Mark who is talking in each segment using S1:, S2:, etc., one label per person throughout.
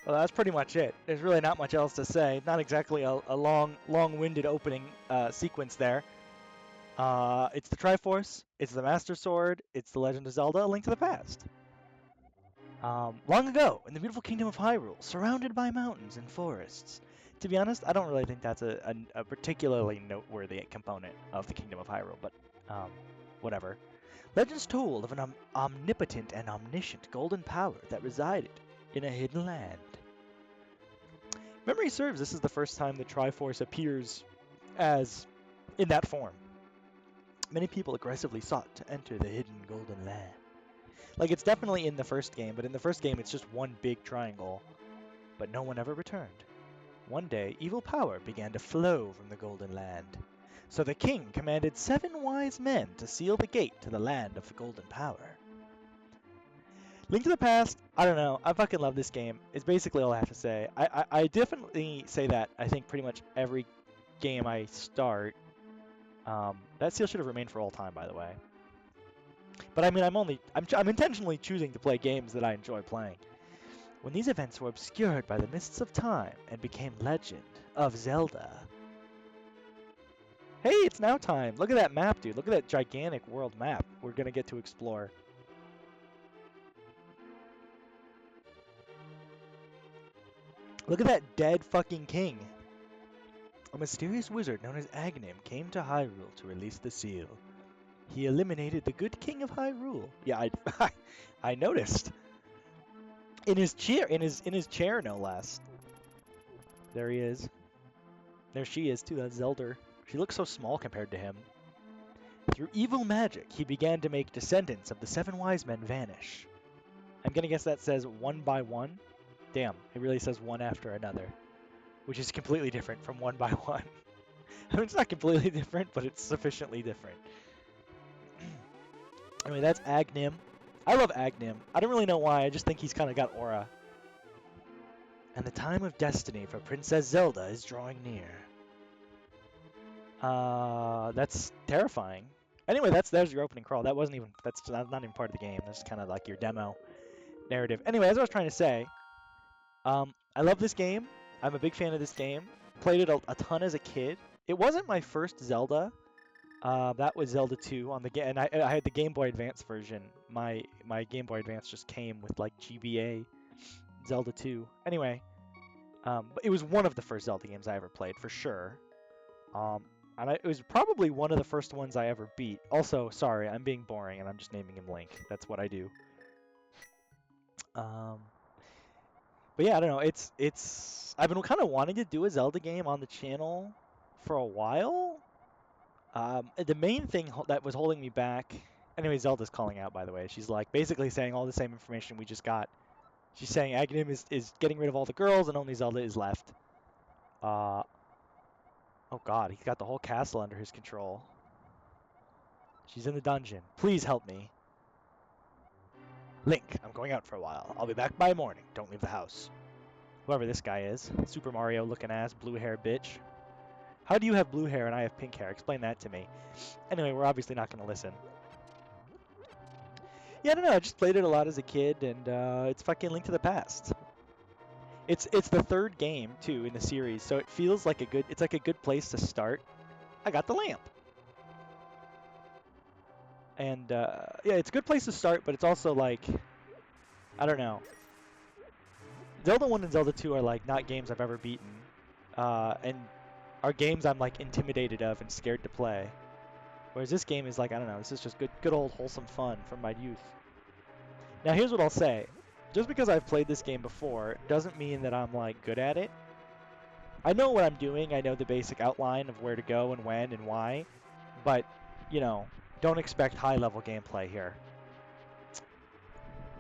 S1: Well, that's pretty much it. There's really not much else to say. Not exactly a long-winded opening sequence there. It's the Triforce, it's the Master Sword, it's the Legend of Zelda: A Link to the Past. Long ago, in the beautiful kingdom of Hyrule, surrounded by mountains and forests. To be honest, I don't really think that's a particularly noteworthy component of the kingdom of Hyrule, but whatever. Legends told of an omnipotent and omniscient golden power that resided in a hidden land. Memory serves, this is the first time the Triforce appears as in that form. Many people aggressively sought to enter the hidden golden land. Like, it's definitely in the first game, but in the first game it's just one big triangle. But no one ever returned. One day, evil power began to flow from the golden land. So the king commanded 7 wise men to seal the gate to the land of the golden power. Link to the Past, I don't know, I fucking love this game. It's basically all I have to say. I definitely say that, I think, pretty much every game I start. That seal should have remained for all time, by the way. But I mean, I'm intentionally choosing to play games that I enjoy playing. When these events were obscured by the mists of time and became legend of Zelda. Hey, it's now time! Look at that map, dude. Look at that gigantic world map we're gonna get to explore. Look at that dead fucking king. A mysterious wizard known as Agnim came to Hyrule to release the seal. He eliminated the good king of Hyrule. Yeah, I noticed. In his chair, no less. There he is. There she is too. That's Zelda. She looks so small compared to him. Through evil magic, he began to make descendants of the 7 wise men vanish. I'm gonna guess that says one by one. Damn, it really says one after another, which is completely different from one by one. I mean, it's not completely different, but it's sufficiently different. Anyway, that's Agnim. I love Agnim. I don't really know why, I just think he's kind of got aura. And the time of destiny for Princess Zelda is drawing near. That's terrifying. Anyway, there's your opening crawl. That's not even part of the game. That's kind of like your demo narrative. Anyway, as I was trying to say, I love this game. I'm a big fan of this game. Played it a ton as a kid. It wasn't my first Zelda. That was Zelda 2 on the game, and I had the Game Boy Advance version. My Game Boy Advance just came with like GBA Zelda 2. Anyway, but it was one of the first Zelda games I ever played for sure. It was probably one of the first ones I ever beat. Also, sorry, I'm being boring and I'm just naming him Link. That's what I do. But yeah, I don't know. I've been kind of wanting to do a Zelda game on the channel for a while. The main thing that was holding me back. Anyway, Zelda's calling out, by the way. She's like basically saying all the same information we just got. She's saying Aghanim is getting rid of all the girls and only Zelda is left. Oh god, he's got the whole castle under his control. She's in the dungeon. Please help me. Link, I'm going out for a while. I'll be back by morning. Don't leave the house. Whoever this guy is. Super Mario looking ass, blue hair bitch. How do you have blue hair and I have pink hair? Explain that to me. Anyway, we're obviously not going to listen. Yeah, I don't know. I just played it a lot as a kid, and it's fucking Link to the Past. It's the third game too in the series, so it feels like it's like a good place to start. I got the lamp. And yeah, it's a good place to start, but it's also like, I don't know. Zelda 1 and Zelda 2 are like not games I've ever beaten, and are games I'm like intimidated of and scared to play. Whereas this game is like, I don't know, this is just good old wholesome fun from my youth. Now here's what I'll say. Just because I've played this game before doesn't mean that I'm like good at it. I know what I'm doing, I know the basic outline of where to go and when and why, but, you know, don't expect high-level gameplay here.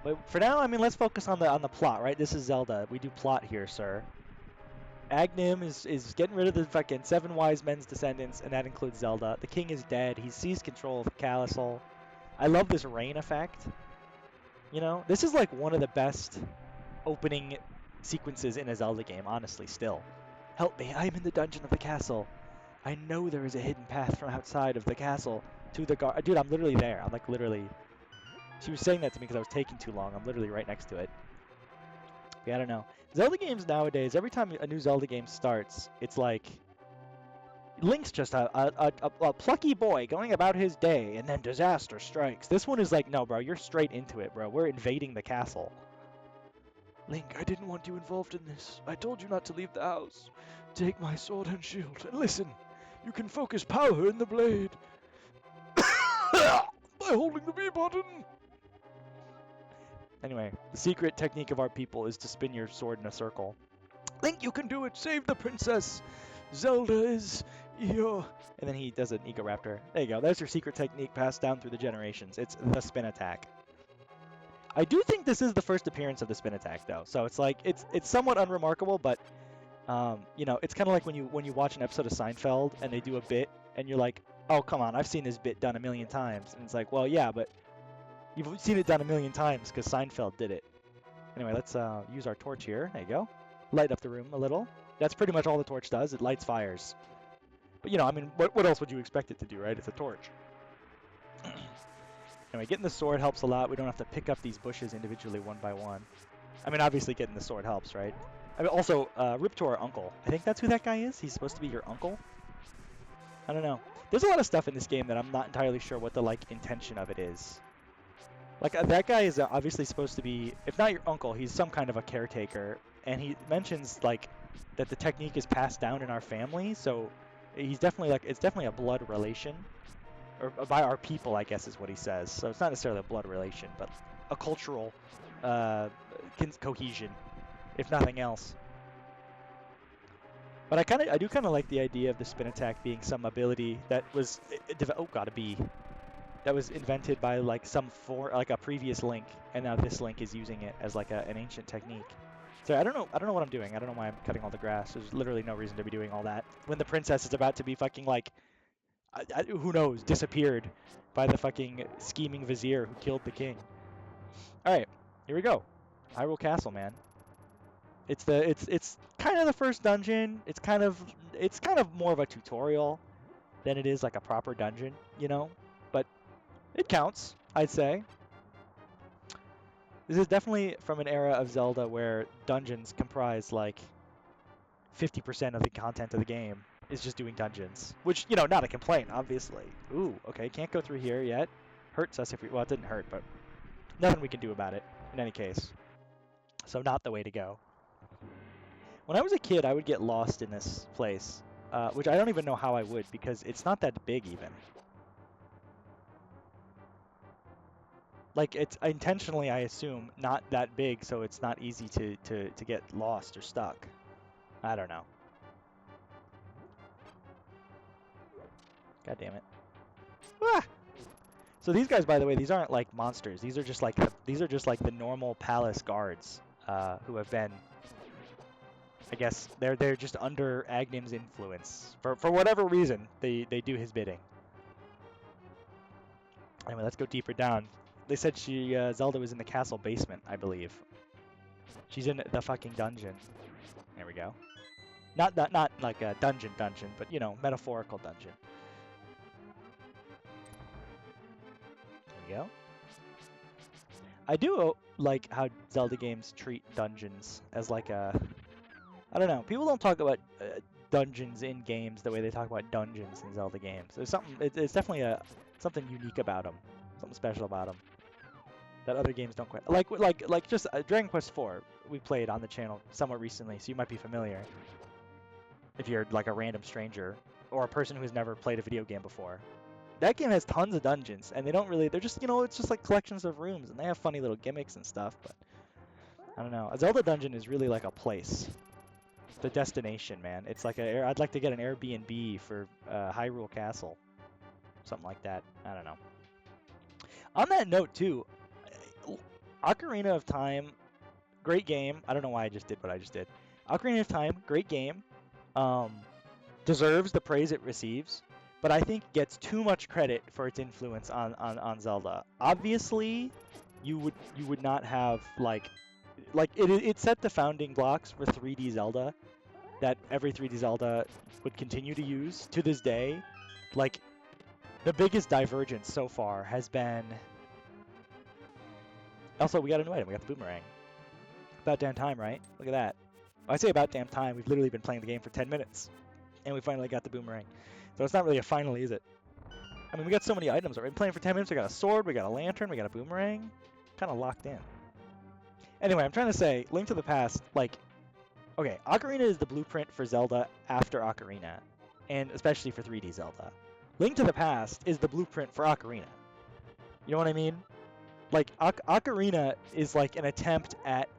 S1: But for now, I mean, let's focus on the plot, right? This is Zelda. We do plot here, sir. Aghanim is getting rid of the fucking 7 wise men's descendants, and that includes Zelda. The king is dead. He's seized control of the castle. I love this rain effect. You know, this is like one of the best opening sequences in a Zelda game, honestly, still. Help me, I'm in the dungeon of the castle. I know there is a hidden path from outside of the castle to the guard. Dude, I'm literally there. I'm like literally... She was saying that to me because I was taking too long. I'm literally right next to it. Yeah, I don't know. Zelda games nowadays, every time a new Zelda game starts, it's like Link's just a plucky boy going about his day, and then disaster strikes. This one is like, no, bro, you're straight into it, bro. We're invading the castle. Link, I didn't want you involved in this. I told you not to leave the house. Take my sword and shield, and listen. You can focus power in the blade. By holding the B button. Anyway, the secret technique of our people is to spin your sword in a circle. Link, you can do it. Save the princess. Zelda is your... And then he does an Ego Raptor. There you go. That's your secret technique passed down through the generations. It's the spin attack. I do think this is the first appearance of the spin attack, though. So it's like it's somewhat unremarkable, but you know, it's kind of like when you watch an episode of Seinfeld and they do a bit, and you're like, oh come on, I've seen this bit done a million times, and it's like, well yeah, but you've seen it done a million times because Seinfeld did it. Anyway, let's use our torch here. There you go. Light up the room a little. That's pretty much all the torch does. It lights fires. But you know, I mean, what else would you expect it to do, right? It's a torch. Anyway, getting the sword helps a lot. We don't have to pick up these bushes individually one by one. I mean, obviously getting the sword helps, right? I mean, also, Rip to our uncle. I think that's who that guy is. He's supposed to be your uncle. I don't know. There's a lot of stuff in this game that I'm not entirely sure what the, like, intention of it is. Like, that guy is obviously supposed to be, if not your uncle, he's some kind of a caretaker. And he mentions, like, that the technique is passed down in our family, so he's definitely, like, it's definitely a blood relation. Or by our people, I guess is what he says. So it's not necessarily a blood relation, but a cultural cohesion, if nothing else. But I do kind of like the idea of the spin attack being some ability that was, that was invented by like like a previous Link, and now this Link is using it as like an ancient technique. So I don't know what I'm doing. I don't know why I'm cutting all the grass. There's literally no reason to be doing all that when the princess is about to be fucking like, who knows, disappeared by the fucking scheming vizier who killed the king. All right, here we go. Hyrule Castle, man. It's kind of the first dungeon. It's kind of more of a tutorial than it is like a proper dungeon, you know. But it counts, I'd say. This is definitely from an era of Zelda where dungeons comprise like 50% of the content of the game is just doing dungeons, which, you know, not a complaint, obviously. Ooh, okay, can't go through here yet. Hurts us if we, well, it didn't hurt, but nothing we can do about it in any case. So not the way to go. When I was a kid, I would get lost in this place, which I don't even know how I would, because it's not that big even. Like, it's intentionally, I assume, not that big, so it's not easy to get lost or stuck. I don't know. God damn it. Ah! So these guys, by the way, these aren't like monsters. These are just like the normal palace guards who have been, I guess they're just under Agnim's influence for whatever reason. They do his bidding. Anyway, let's go deeper down. They said Zelda was in the castle basement, I believe. She's in the fucking dungeon. There we go. Not like a dungeon, but you know, metaphorical dungeon. There we go. I do like how Zelda games treat dungeons as like a, I don't know. People don't talk about dungeons in games the way they talk about dungeons in Zelda games. There's something. It's definitely something unique about them. Something special about them that other games don't quite. Like just Dragon Quest IV we played on the channel somewhat recently, so you might be familiar. If you're like a random stranger or a person who has never played a video game before. That game has tons of dungeons, and they don't really, they're just, you know, it's just like collections of rooms, and they have funny little gimmicks and stuff, but I don't know. A Zelda dungeon is really like a place. The destination, man. It's like I'd like to get an Airbnb for Hyrule Castle. Something like that. I don't know. On that note, too, Ocarina of Time, great game. I don't know why I just did what I just did. Ocarina of Time, great game. Deserves the praise it receives, but I think gets too much credit for its influence on Zelda. Obviously, you would not have like it set the founding blocks for 3D Zelda that every 3D Zelda would continue to use to this day. Like, the biggest divergence so far has been. Also, we got a new item. We got the boomerang. About damn time, right? Look at that. When I say about damn time, we've literally been playing the game for 10 minutes. And we finally got the boomerang. So it's not really a finally, is it? I mean, we got so many items. We've been playing for 10 minutes. We got a sword, we got a lantern, we got a boomerang. Kind of locked in. Anyway, I'm trying to say, Link to the Past, like, okay, Ocarina is the blueprint for Zelda after Ocarina, and especially for 3D Zelda. Link to the Past is the blueprint for Ocarina. You know what I mean? Like, Ocarina is like an attempt at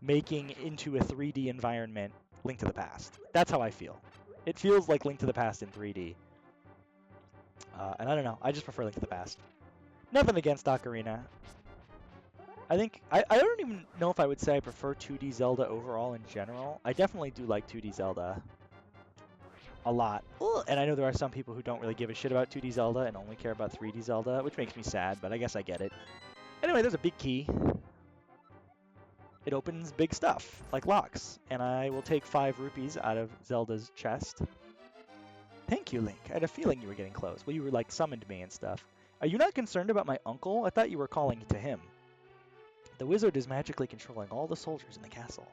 S1: making into a 3D environment Link to the Past. That's how I feel. It feels like Link to the Past in 3D. And I don't know, I just prefer Link to the Past. Nothing against Ocarina. I think, I don't even know if I would say I prefer 2D Zelda overall in general. I definitely do like 2D Zelda a lot. And I know there are some people who don't really give a shit about 2D Zelda and only care about 3D Zelda, which makes me sad, but I guess I get it. Anyway, there's a big key. It opens big stuff, like locks, and I will take 5 rupees out of Zelda's chest. Thank you, Link. I had a feeling you were getting close. Well, you were like summoned me and stuff. Are you not concerned about my uncle? I thought you were calling to him. The wizard is magically controlling all the soldiers in the castle.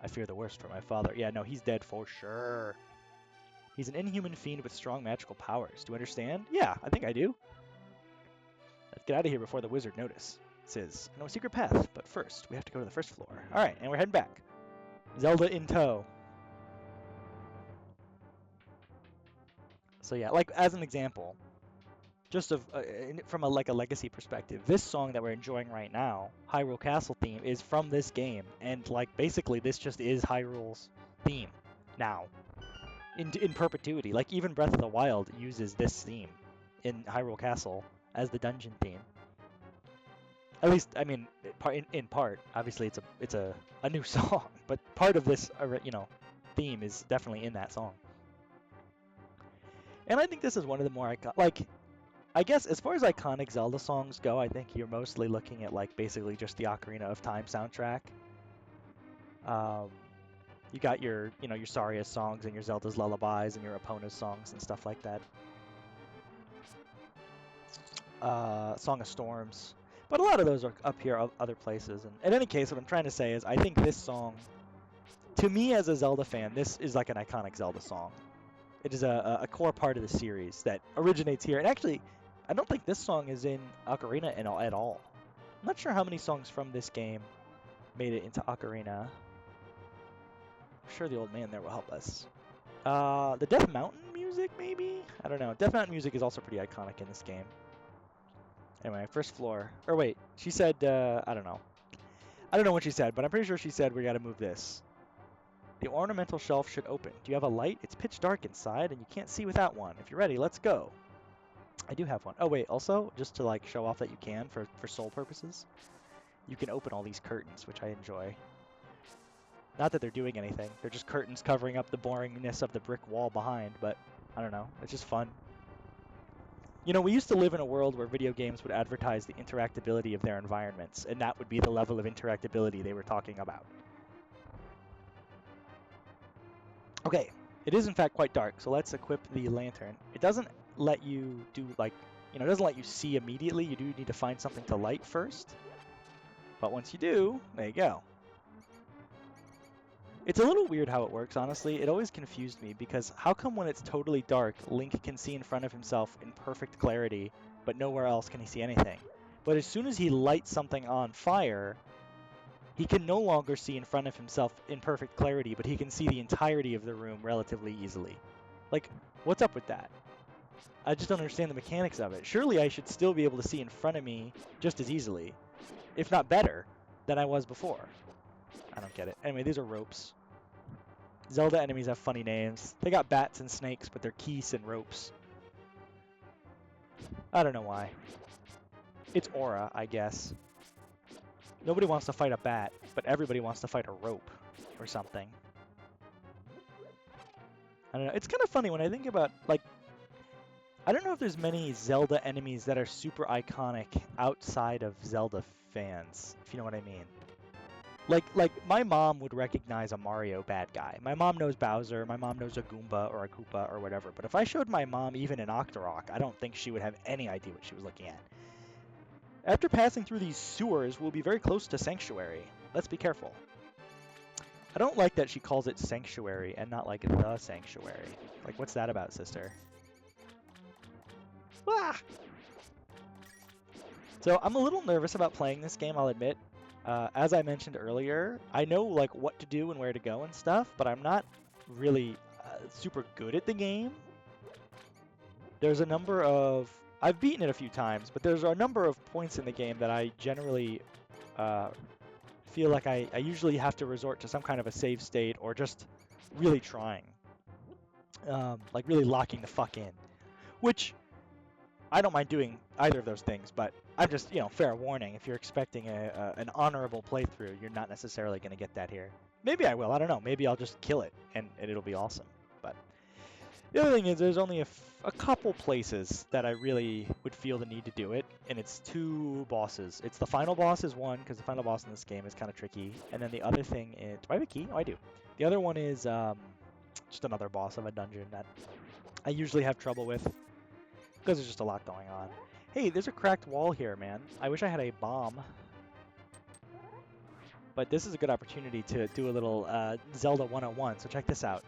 S1: I fear the worst for my father. Yeah, no, he's dead for sure. He's an inhuman fiend with strong magical powers. Do you understand? Yeah, I think I do. Let's get out of here before the wizard notices. I know a secret path, but first, we have to go to the first floor. Alright, and we're heading back. Zelda in tow. So yeah, like, as an example, just from a legacy perspective, this song that we're enjoying right now, Hyrule Castle theme, is from this game, and like basically this just is Hyrule's theme now, in perpetuity. Like even Breath of the Wild uses this theme in Hyrule Castle as the dungeon theme. At least, I mean, in part. Obviously, it's a new song, but part of this theme is definitely in that song. And I think this is one of the more I guess as far as iconic Zelda songs go, I think you're mostly looking at like basically just the Ocarina of Time soundtrack. You got your Saria's songs and your Zelda's lullabies and your Epona's songs and stuff like that. Song of Storms. But a lot of those are up here other places. And in any case, what I'm trying to say is I think this song, to me as a Zelda fan, this is like an iconic Zelda song. It is a core part of the series that originates here. And actually, I don't think this song is in Ocarina at all. I'm not sure how many songs from this game made it into Ocarina. I'm sure the old man there will help us. The Death Mountain music, maybe? I don't know. Death Mountain music is also pretty iconic in this game. Anyway, first floor. Or wait, she said, I don't know. I don't know what she said, but I'm pretty sure she said we gotta move this. The ornamental shelf should open. Do you have a light? It's pitch dark inside, and you can't see without one. If you're ready, let's go. I do have one. Oh wait, also, just to like show off that you can for soul purposes, you can open all these curtains, which I enjoy. Not that they're doing anything. They're just curtains covering up the boringness of the brick wall behind, but I don't know. It's just fun. You know, we used to live in a world where video games would advertise the interactability of their environments, and that would be the level of interactability they were talking about. Okay, it is in fact quite dark, so let's equip the lantern. It doesn't let you do, like, it doesn't let you see immediately. You do need to find something to light first. But once you do, there you go. It's a little weird how it works, honestly. It always confused me, because how come when it's totally dark, Link can see in front of himself in perfect clarity, but nowhere else can he see anything? But as soon as he lights something on fire, he can no longer see in front of himself in perfect clarity, but he can see the entirety of the room relatively easily. Like, what's up with that? I just don't understand the mechanics of it. Surely I should still be able to see in front of me just as easily, if not better, than I was before. I don't get it. Anyway, these are ropes. Zelda enemies have funny names. They got bats and snakes, but they're Keese and ropes. I don't know why. It's aura, I guess. Nobody wants to fight a bat, but everybody wants to fight a rope or something. I don't know. It's kind of funny when I think about, like, I don't know if there's many Zelda enemies that are super iconic outside of Zelda fans, if you know what I mean. Like my mom would recognize a Mario bad guy. My mom knows Bowser, my mom knows a Goomba or a Koopa or whatever, but if I showed my mom even an Octorok, I don't think she would have any idea what she was looking at. After passing through these sewers, we'll be very close to Sanctuary. Let's be careful. I don't like that she calls it sanctuary and not like the sanctuary. Like, what's that about, sister? Ah! So I'm a little nervous about playing this game, I'll admit. As I mentioned earlier, I know like what to do and where to go and stuff, but I'm not really super good at the game. There's a number of... I've beaten it a few times, but there's a number of points in the game that I generally feel like I usually have to resort to some kind of a save state or just really trying. Like really locking the fuck in. Which, I don't mind doing either of those things, but I'm just, fair warning, if you're expecting an honorable playthrough, you're not necessarily going to get that here. Maybe I will, I don't know. Maybe I'll just kill it, and it'll be awesome. But the other thing is there's only a couple places that I really would feel the need to do it, and it's 2 bosses. It's the final boss is one, because the final boss in this game is kind of tricky, and then the other thing is... Do I have a key? Oh, I do. The other one is just another boss of a dungeon that I usually have trouble with, because there's just a lot going on. Hey, there's a cracked wall here, man. I wish I had a bomb. But this is a good opportunity to do a little Zelda 101, so check this out.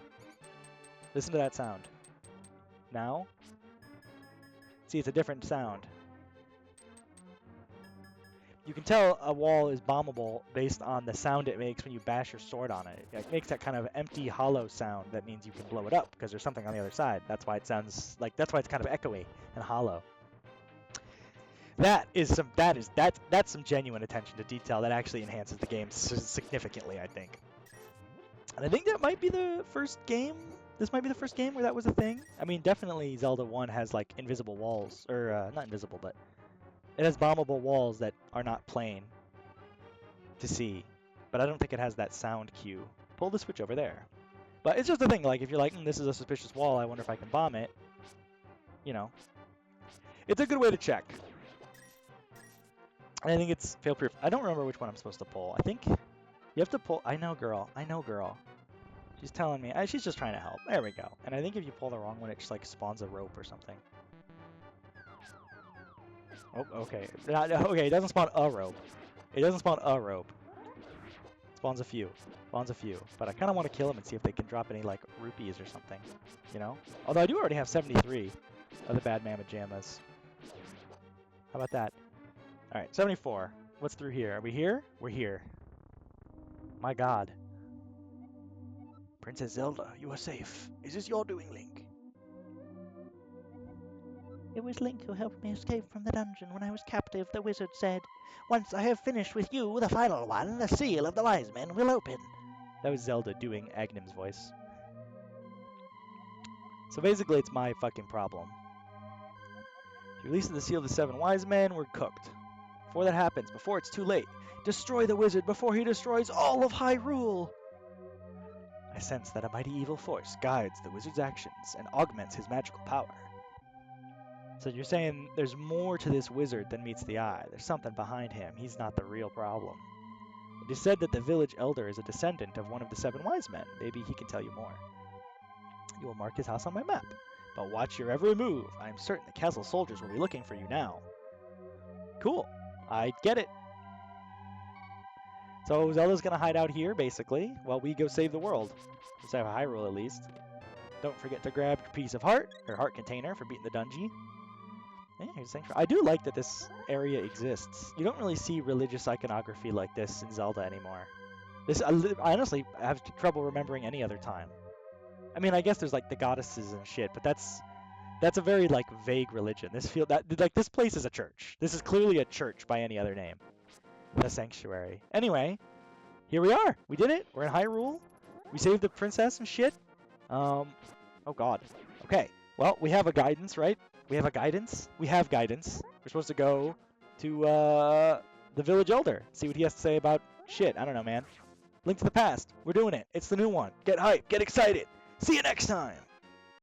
S1: Listen to that sound. Now, see, it's a different sound. You can tell a wall is bombable based on the sound it makes when you bash your sword on it. It makes that kind of empty, hollow sound that means you can blow it up because there's something on the other side. That's why it sounds like, that's why it's kind of echoey and hollow. That's some genuine attention to detail that actually enhances the game significantly, I think. And I think that might be the first game. This might be the first game where that was a thing. I mean, definitely Zelda 1 has like invisible walls, or not invisible, but it has bombable walls that are not plain to see. But I don't think it has that sound cue. Pull the switch over there. But it's just a thing, like if you're like, this is a suspicious wall, I wonder if I can bomb it. It's a good way to check. And I think it's fail-proof. I don't remember which one I'm supposed to pull. I think you have to pull... I know, girl. She's telling me. She's just trying to help. There we go. And I think if you pull the wrong one, it just like spawns a rope or something. Oh, okay. Okay, it doesn't spawn a rope. It doesn't spawn a rope. It spawns a few. But I kind of want to kill them and see if they can drop any like rupees or something. Although I do already have 73 of the bad mamma jammas. How about that? Alright, 74. What's through here? Are we here? We're here. My god. Princess Zelda, you are safe. Is this your doing, Link?
S2: It was Link who helped me escape from the dungeon when I was captive, the wizard said. Once I have finished with you, the final one, the seal of the wise men will open.
S1: That was Zelda doing Agnim's voice. So basically, it's my fucking problem. If you release the seal of the 7 wise men, we're cooked. Before that happens, before it's too late, destroy the wizard before he destroys all of Hyrule! I sense that a mighty evil force guides the wizard's actions and augments his magical power. So you're saying there's more to this wizard than meets the eye. There's something behind him. He's not the real problem. It is said that the village elder is a descendant of one of the 7 wise men. Maybe he can tell you more. You will mark his house on my map, but watch your every move. I am certain the castle soldiers will be looking for you now. Cool. I get it. So Zelda's gonna hide out here, basically, while we go save the world. Let's have Hyrule, at least. Don't forget to grab your piece of heart, or heart container, for beating the dungeon. Yeah, here's Sanctuary. I do like that this area exists. You don't really see religious iconography like this in Zelda anymore. I honestly have trouble remembering any other time. I mean, I guess there's like the goddesses and shit, but that's a very like vague religion. This place is a church. This is clearly a church by any other name. The Sanctuary. Anyway, here we are. We did it. We're in Hyrule. We saved the princess and shit. Oh god. Okay. Well, we have a guidance, right? We have guidance. We're supposed to go to the village elder. See what he has to say about shit. I don't know, man. Link to the past. We're doing it. It's the new one. Get hyped. Get excited. See you next time.